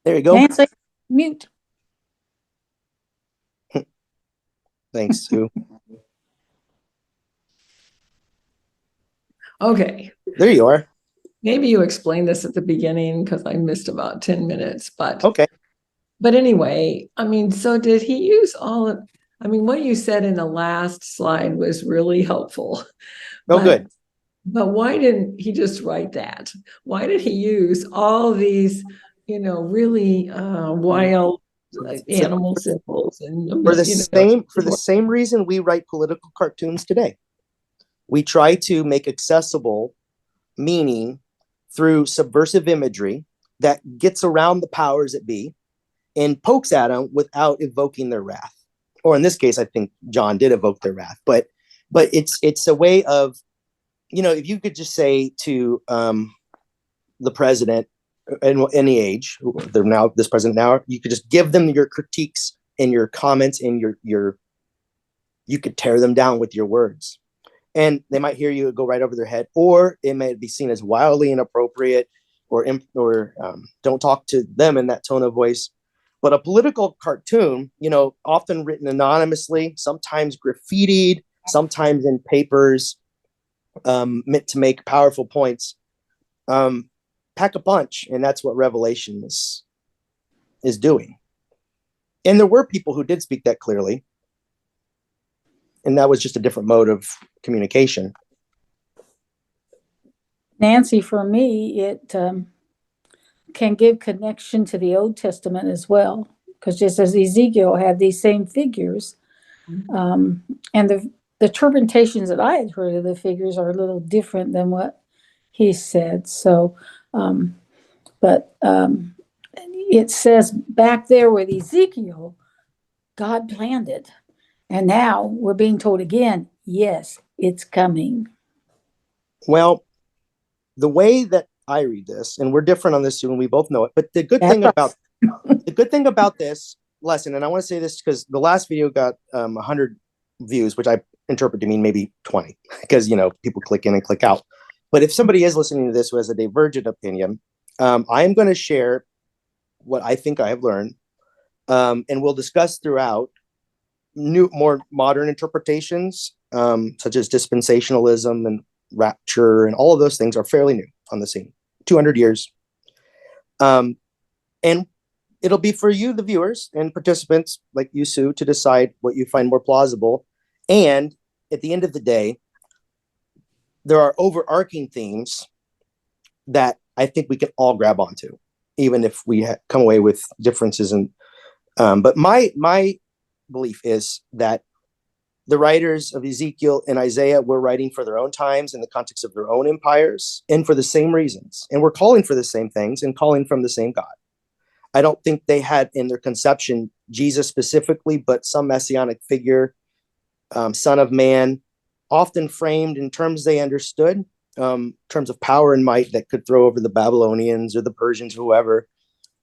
There you go. Nancy, mute. Thanks, Sue. Okay. There you are. Maybe you explained this at the beginning because I missed about 10 minutes, but okay. But anyway, so did he use what you said in the last slide was really helpful. Good. But why didn't he just write that? Why did he use all these, really wild animal symbols and for the same reason we write political cartoons today? We try to make accessible meaning through subversive imagery that gets around the powers that be and pokes at them without evoking their wrath. Or in this case, I think John did evoke their wrath, but it's a way of, if you could just say to the president in any age, they're now this president now, you could just give them your critiques and your comments and you could tear them down with your words. And they might hear you go right over their head, or it may be seen as wildly inappropriate or don't talk to them in that tone of voice. But a political cartoon, often written anonymously, sometimes graffitied, sometimes in papers, meant to make powerful points, pack a punch. And that's what Revelation is doing. And there were people who did speak that clearly. And that was just a different mode of communication. Nancy, for me, it can give connection to the Old Testament as well, because just as Ezekiel had these same figures, and the interpretations that I had heard of the figures are a little different than what he said. So, but it says back there with Ezekiel, God planned it. And now we're being told again, yes, it's coming. Well, the way that I read this, and we're different on this too, and we both know it, but the good That's thing about this lesson, and I want to say this because the last video got 100 views, which I interpret to mean maybe 20, because people click in and click out. But if somebody is listening to this who has a divergent opinion, I am going to share what I think I have learned, and we'll discuss throughout new, more modern interpretations, such as dispensationalism and rapture, and all of those things are fairly new on the scene, 200 years. And it'll be for you, the viewers and participants like you, Sue, to decide what you find more plausible. And at the end of the day, there are overarching themes that I think we can all grab onto, even if we come away with differences. But my belief is that the writers of Ezekiel and Isaiah were writing for their own times in the context of their own empires and for the same reasons. And we're calling for the same things and calling from the same God. I don't think they had in their conception Jesus specifically, but some messianic figure, son of man, often framed in terms they understood, terms of power and might that could throw over the Babylonians or the Persians, whoever.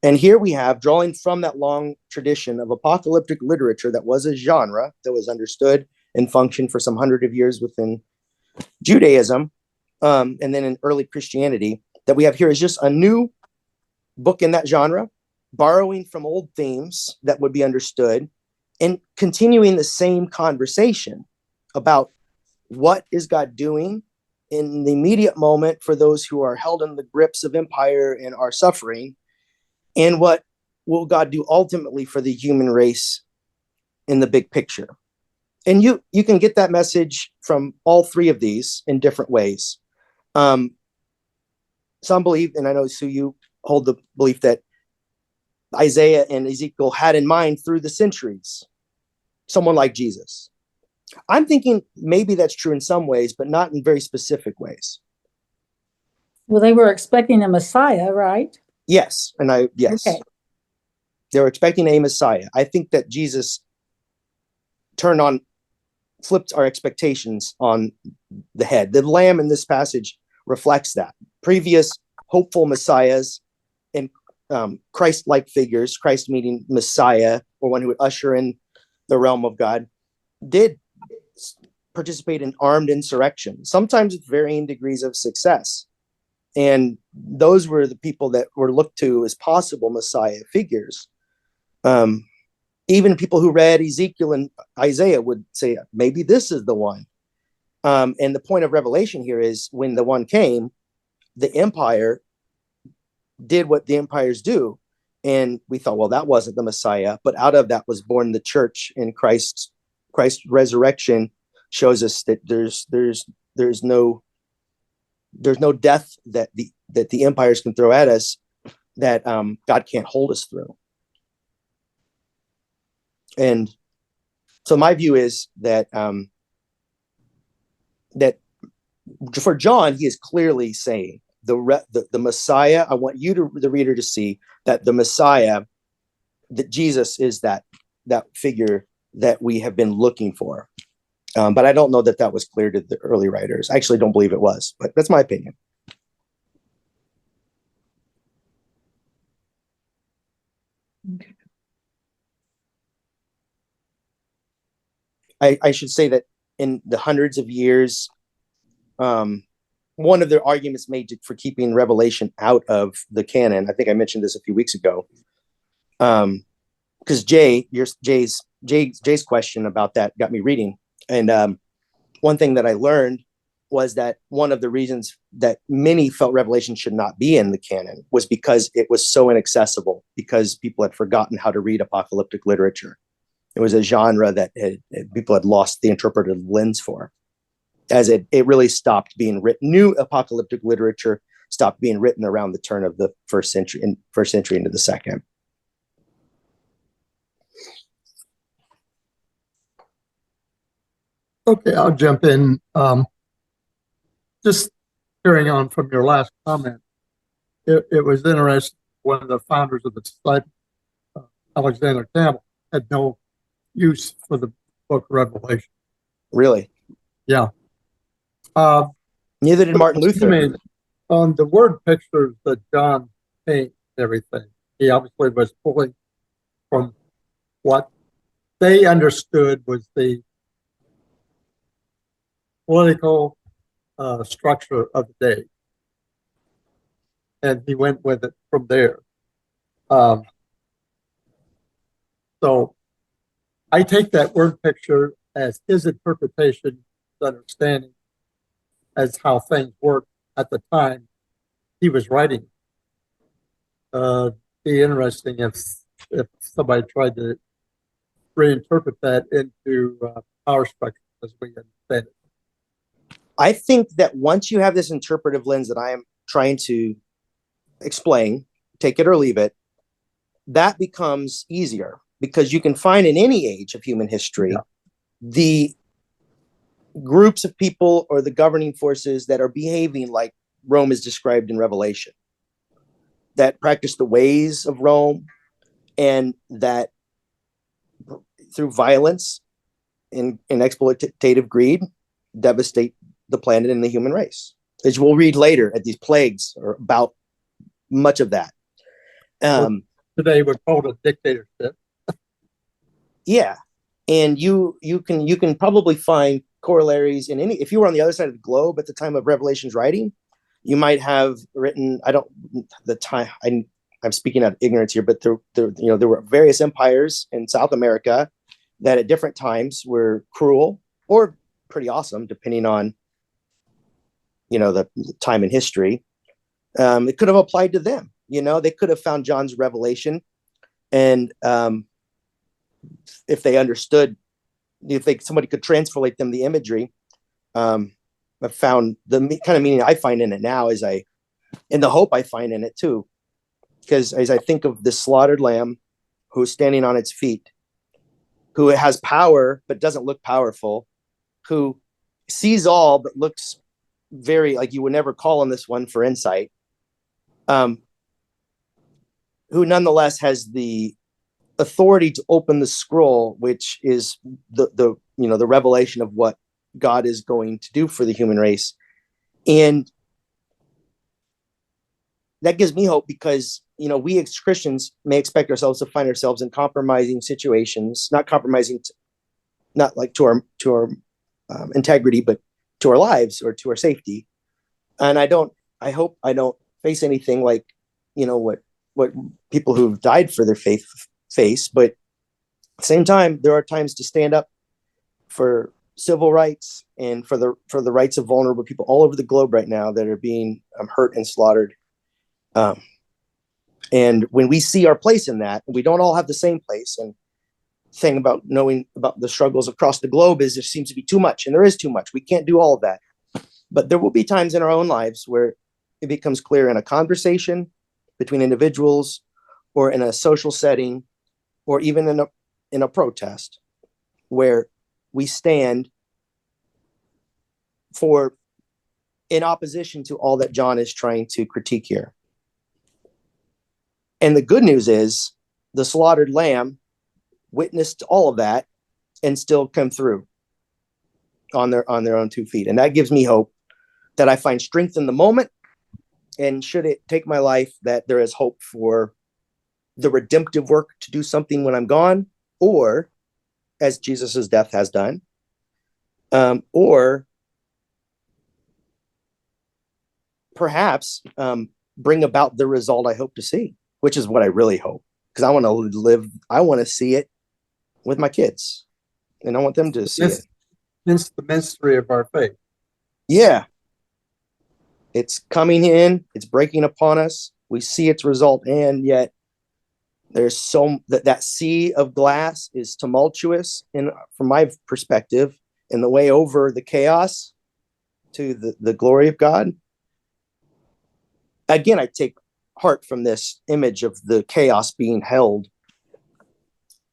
And here we have, drawing from that long tradition of apocalyptic literature that was a genre that was understood and functioned for some hundred of years within Judaism, and then in early Christianity, that we have here is just a new book in that genre, borrowing from old themes that would be understood and continuing the same conversation about what is God doing in the immediate moment for those who are held in the grips of empire and are suffering, and what will God do ultimately for the human race in the big picture. And you can get that message from all three of these in different ways. Some believe, and I know, Sue, you hold the belief that Isaiah and Ezekiel had in mind through the centuries someone like Jesus. I'm thinking maybe that's true in some ways, but not in very specific ways. Well, they were expecting a Messiah, right? Yes. Yes. Okay. They were expecting a Messiah. I think that Jesus flipped our expectations on the head. The lamb in this passage reflects that. Previous hopeful messiahs and Christ-like figures, Christ meaning Messiah, or one who would usher in the realm of God, did participate in armed insurrection, sometimes with varying degrees of success. And those were the people that were looked to as possible Messiah figures. Even people who read Ezekiel and Isaiah would say, maybe this is the one. And the point of Revelation here is when the one came, the empire did what the empires do. And we thought, well, that wasn't the Messiah. But out of that was born the church, and Christ's resurrection shows us that there's no death that the empires can throw at us that God can't hold us through. And so my view is that that for John, he is clearly saying the Messiah. I want you the reader to see that the Messiah, that Jesus is that figure that we have been looking for. But I don't know that was clear to the early writers. I actually don't believe it was, but that's my opinion. Okay. I should say that in the hundreds of years, one of the arguments made for keeping Revelation out of the canon, I think I mentioned this a few weeks ago, because Jay's question about that got me reading. And one thing that I learned was that one of the reasons that many felt Revelation should not be in the canon was because it was so inaccessible, because people had forgotten how to read apocalyptic literature. It was a genre that people had lost the interpretive lens for. as it really stopped being written. New apocalyptic literature stopped being written around the turn of the first century into the second. Okay, I'll jump in. Just carrying on from your last comment, it was interesting when the founders of the disciples, Alexander Campbell, had no use for the book of Revelation. Really? Yeah. Neither did Martin Luther. On the word pictures that John painted and everything, he obviously was pulling from what they understood was the political structure of the day. And he went with it from there. So I take that word picture as his interpretation, his understanding as how things worked at the time he was writing. Be interesting if somebody tried to reinterpret that into power structure as we understand it. I think that once you have this interpretive lens that I am trying to explain, take it or leave it, that becomes easier because you can find in any age of human history the groups of people or the governing forces that are behaving like Rome is described in Revelation, that practice the ways of Rome, and that through violence and exploitative greed devastate the planet and the human race. As we'll read later, at these plagues are about much of that. Today we're called a dictatorship. Yeah, and you can probably find corollaries in any. If you were on the other side of the globe at the time of Revelation's writing, you might have written. I'm speaking out of ignorance here, but there were various empires in South America that at different times were cruel or pretty awesome, depending on the time in history. It could have applied to them. They could have found John's revelation, and if they understood, somebody could translate them the imagery. I found the kind of meaning I find in it now and the hope I find in it too, because as I think of this slaughtered lamb who's standing on its feet, who has power but doesn't look powerful, who sees all but looks very like you would never call on this one for insight, who nonetheless has the authority to open the scroll, which is the revelation of what God is going to do for the human race. And that gives me hope because we as Christians may expect ourselves to find ourselves in compromising situations, not like to our integrity, but to our lives or to our safety. And I hope I don't face anything like what people who've died for their faith face, but at the same time, there are times to stand up for civil rights and for the rights of vulnerable people all over the globe right now that are being hurt and slaughtered. And when we see our place in that, we don't all have the same place. And thing about knowing about the struggles across the globe is there seems to be too much, and there is too much. We can't do all of that. But there will be times in our own lives where it becomes clear in a conversation between individuals or in a social setting or even in a protest where we stand in opposition to all that John is trying to critique here. And the good news is the slaughtered lamb witnessed all of that and still come through on their own 2 feet. And that gives me hope that I find strength in the moment. And should it take my life, that there is hope for the redemptive work to do something when I'm gone, or as Jesus's death has done, or perhaps bring about the result I hope to see, which is what I really hope, because I want to see it with my kids, and I want them to see it. It's the mystery of our faith. Yeah. It's coming in, it's breaking upon us. We see its result, and yet there's that sea of glass is tumultuous from my perspective, and the way over the chaos to the glory of God. Again, I take heart from this image of the chaos being held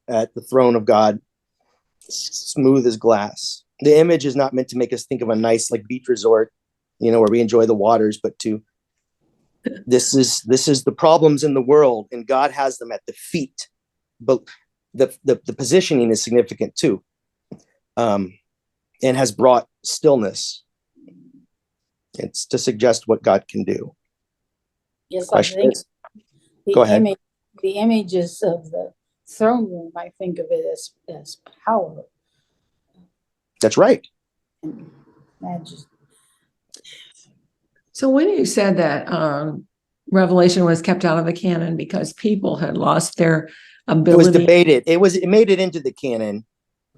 at the throne of God, smooth as glass. The image is not meant to make us think of a nice like beach resort, where we enjoy the waters, but this is the problems in the world, and God has them at the feet. But the positioning is significant too, and has brought stillness. It's to suggest what God can do. Yes, I Question think is, go ahead. the images of the throne room, I think of it as power That's right. and majesty. So when you said that Revelation was kept out of the canon because people had lost their It was ability. debated. It made it into the canon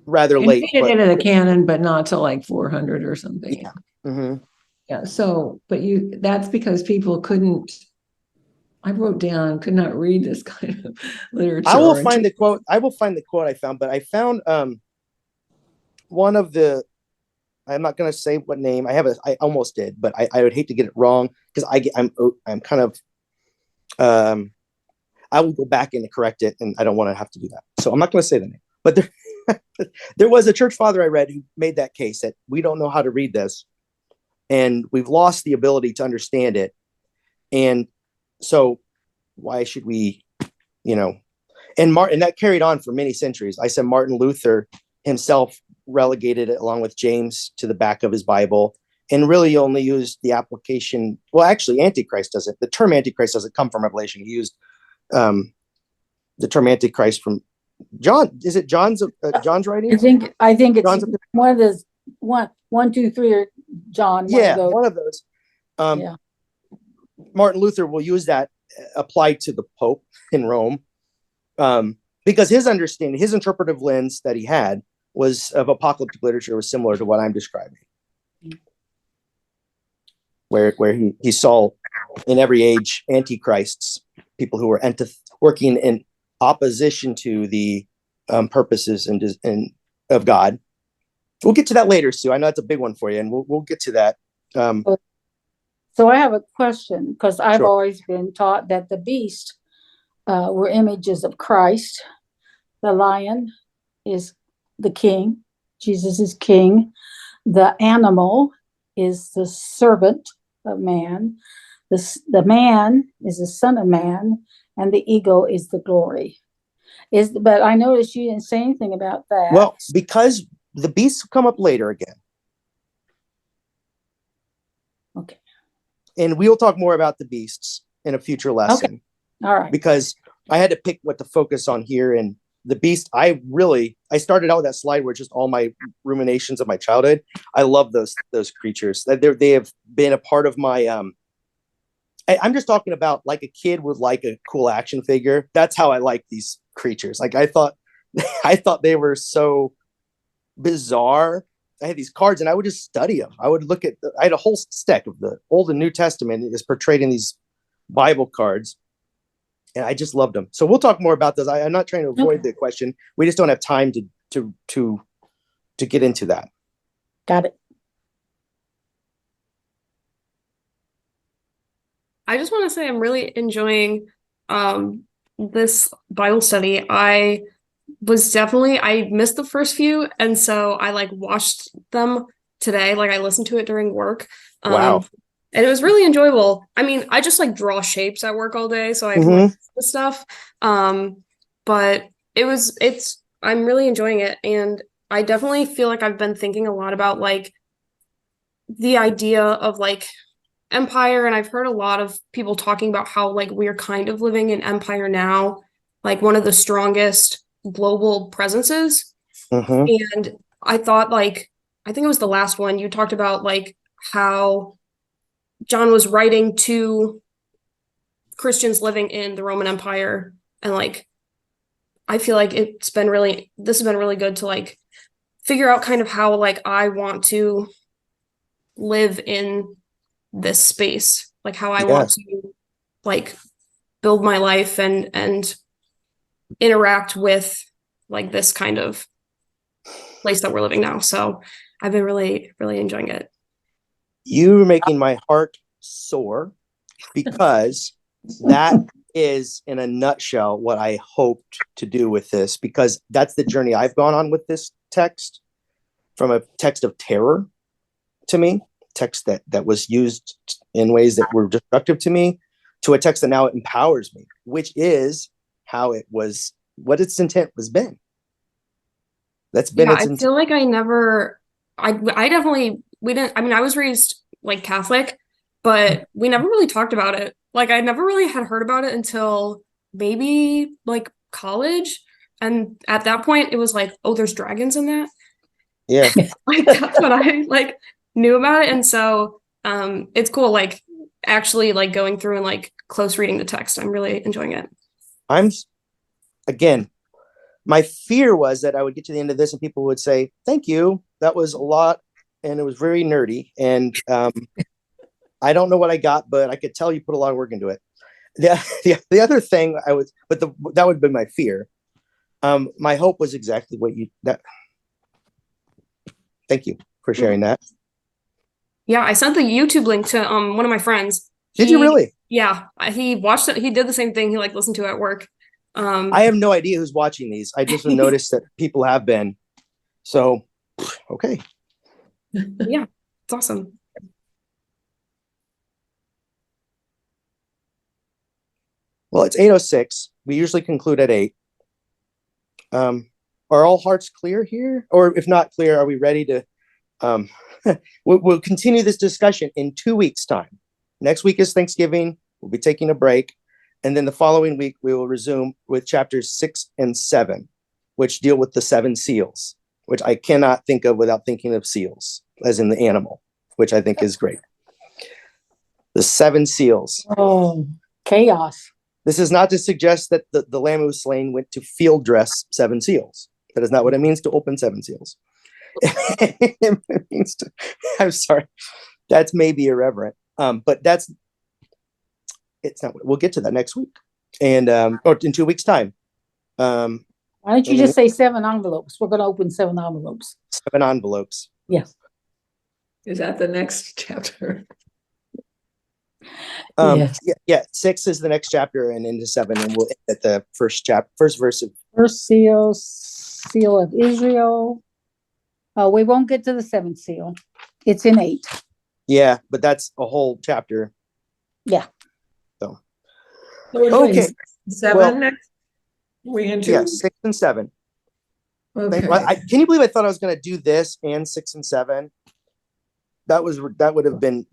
rather It late. made it into the canon, but not till like 400 or something. Yeah. Mhm. Yeah. So, but that's because people couldn't. I wrote down, could not read this kind of literature. I will find the quote I found, but I found one of the, I'm not going to say what name I almost did, but I would hate to get it wrong because I'm kind of, I will go back and correct it, and I don't want to have to do that. So I'm not going to say the name, but there was a church father I read who made that case that we don't know how to read this, and we've lost the ability to understand it. And so why should we, and that carried on for many centuries. I said Martin Luther himself relegated it along with James to the back of his Bible and really only used the application. Well, actually Antichrist doesn't. The term Antichrist doesn't come from Revelation. He used the term Antichrist from John. Is it John's writing? I think it's John's, one of those one, 2, 3 or John. One of those. Yeah. Martin Luther will use that applied to the Pope in Rome, because his understanding, his interpretive lens that he had was of apocalyptic literature was similar to what I'm describing, where he saw in every age antichrists, people who were working in opposition to the purposes and of God. We'll get to that later, Sue. I know that's a big one for you, and we'll get to that. So I have a question, because I've Sure. always been taught that the beast were images of Christ. The lion is the king. Jesus is king. The animal is the servant of man. The man is the son of man, and the ego is the glory. But I noticed you didn't say anything about that. Well, because the beasts come up later again. Okay. And we'll talk more about the beasts in a future lesson. All right. Because I had to pick what to focus on here. And the beast, I started out with that slide where it's just all my ruminations of my childhood. I love those creatures. They have been a part of my I'm just talking about like a kid would like a cool action figure. That's how I like these creatures. Like I thought they were so bizarre. I had these cards and I would just study them. I would look at I had a whole stack of the Old and New Testament is portrayed in these Bible cards. And I just loved them. So we'll talk more about this. I'm not trying to avoid the question. We just don't have time to get into that. Got it. I just want to say I'm really enjoying this Bible study. I missed the first few, and so I like watched them today. Like I listened to it during work. Wow. And it was really enjoyable. I mean, I just like draw shapes at work all day, so I have like this stuff. But I'm really enjoying it, and I definitely feel like I've been thinking a lot about like the idea of like empire, and I've heard a lot of people talking about how like we're kind of living in empire now, like one of the strongest global presences. And I thought like, I think it was the last one you talked about like how John was writing to Christians living in the Roman Empire, and like I feel like this has been really good to like figure out kind of how like I want to live in this space, like how I want to like build my life and interact with like this kind of place that we're living now. So I've been really, really enjoying it. You're making my heart sore because that is, in a nutshell, what I hoped to do with this, because that's the journey I've gone on with this text, from a text of terror to me, text that was used in ways that were destructive to me, to a text that now empowers me, which is how it was, what its intent was been. That's been Yeah, its I intent. feel like I definitely, we didn't, I mean, I was raised like Catholic, but we never really talked about it. Like, I never really had heard about it until maybe like college. And at that point, it was like, oh, there's dragons in that. Yeah. Like, that's what I like knew about it. And so, it's cool, like actually like going through and like close reading the text. I'm really enjoying it. Again, my fear was that I would get to the end of this and people would say, thank you. That was a lot. And it was very nerdy. And I don't know what I got, but I could tell you put a lot of work into it. The other thing that would have been my fear. My hope was exactly what thank you for sharing that. Yeah, I sent the YouTube link to one of my friends. Did you really? Yeah, he watched it. He did the same thing. He like listened to it at work. I have no idea who's watching these. I just noticed that people have been. So, okay. Yeah, it's awesome. Well, it's 8:06. We usually conclude at 8. Are all hearts clear here? Or if not clear, are we ready to we'll continue this discussion in 2 weeks' time. Next week is Thanksgiving. We'll be taking a break. And then the following week, we will resume with chapters 6 and 7, which deal with the 7 seals, which I cannot think of without thinking of seals, as in the animal, which I think is great. The 7 seals. Oh, chaos. This is not to suggest that the lamb who was slain went to field dress 7 seals. That is not what it means to open 7 seals. It means to, I'm sorry, that's maybe irreverent. But it's not, we'll get to that next week. And or in 2 weeks' time. Why don't you just say 7 envelopes? We're going to open 7 envelopes. 7 envelopes. Yes. Is that the next chapter? Yes. Yeah, 6 is the next chapter and into 7, and we'll end at the first verse of First seal, seal of Israel. We won't get to the 7th seal. It's in 8. yeah, but that's a whole chapter. Yeah. So So we're doing okay. 7 Well, next? We into? Yeah, 6 and 7. Okay. Can you believe I thought I was going to do this and 6 and 7? That would have been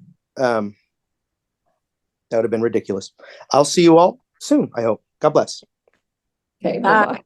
ridiculous. I'll see you all soon, I hope. God bless. Okay, bye-bye.